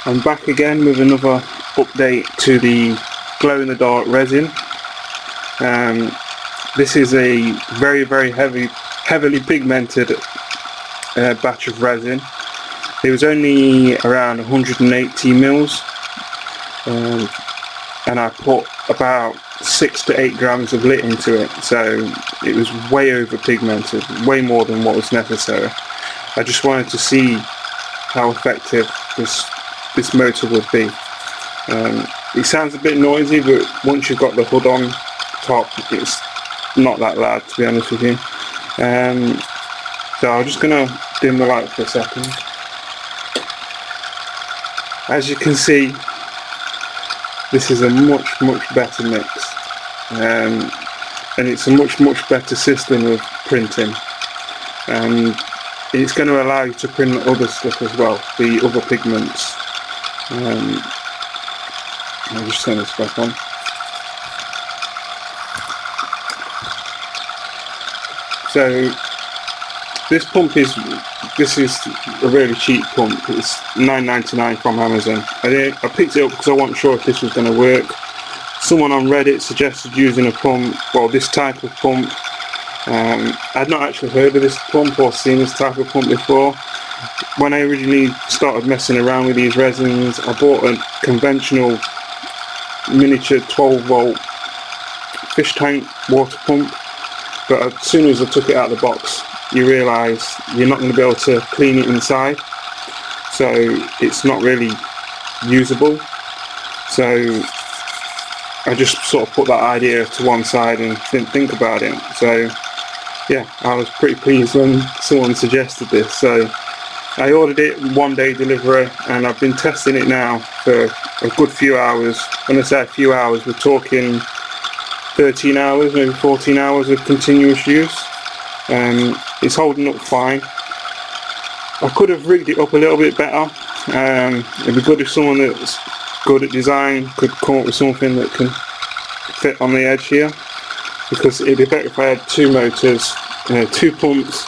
I'm back again with another update to the glow-in-the-dark resin. This is a very heavily pigmented batch of resin. It was only around 180 mils, and I put about 6 to 8 grams of lit into it, so it was way over pigmented, way more than what was necessary. I just wanted to see how effective this motor would be. It sounds a bit noisy, but once you've got the hood on top, it's not that loud, to be honest with you. So I'm just going to dim the light for a second. As you can see, this is a much better mix, and it's a much better system of printing, and it's going to allow you to print other stuff as well, the other pigments. I'll just turn this back on. So this is a really cheap pump. It's $9.99 from Amazon. I picked it up because I wasn't sure if this was going to work. Someone on Reddit suggested using a pump, well, this type of pump. I'd not actually heard of this pump or seen this type of pump before. When I originally started messing around with these resins, I bought a conventional miniature 12-volt fish tank water pump, but as soon as I took it out of the box, you realise you're not going to be able to clean it inside, so it's not really usable. So I just sort of put that idea to one side and didn't think about it. So yeah, I was pretty pleased when someone suggested this. So I ordered it, 1-day delivery, and I've been testing it now for a good few hours. When I say a few hours, we're talking 13 hours, maybe 14 hours of continuous use. It's holding up fine. I could have rigged it up a little bit better. It'd be good if someone that's good at design could come up with something that can fit on the edge here, because it'd be better if I had two motors, 2 pumps,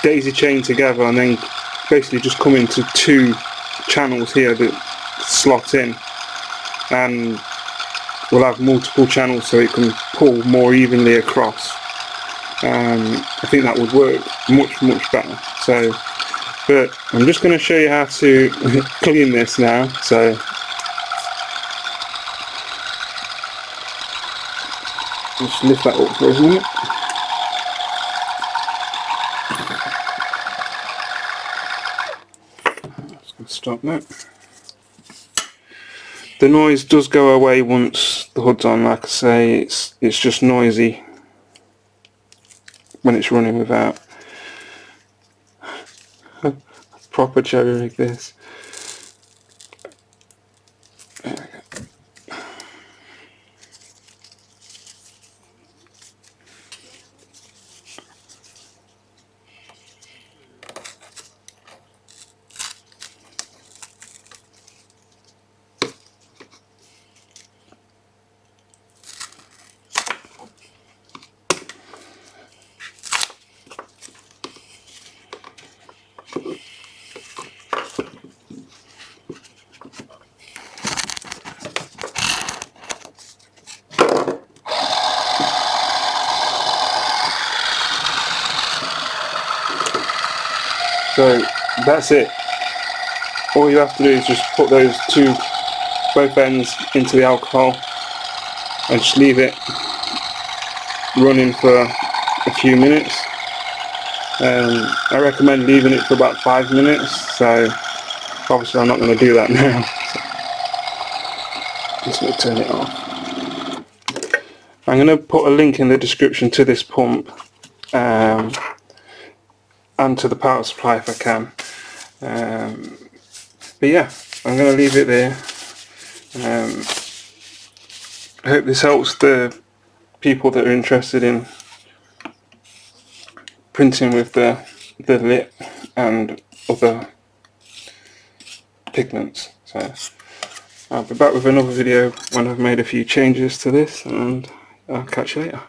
daisy chained together, and then basically just come into 2 channels here that slot in, and we'll have multiple channels so it can pull more evenly across. I think that would work much better. So, but I'm just going to show you how to clean this now. So just lift that up for a minute. Stop that. The noise does go away once the hood's on. Like I say, it's just noisy when it's running without. Proper cherry rig this. There we go. So that's it. All you have to do is just put those both ends into the alcohol and just leave it running for a few minutes. I recommend leaving it for about 5 minutes, so obviously I'm not going to do that now. So just going to turn it off. I'm going to put a link in the description to this pump, and to the power supply if I can. But yeah, I'm going to leave it there. I hope this helps the people that are interested in printing with the lit and other pigments. So I'll be back with another video when I've made a few changes to this, and I'll catch you later.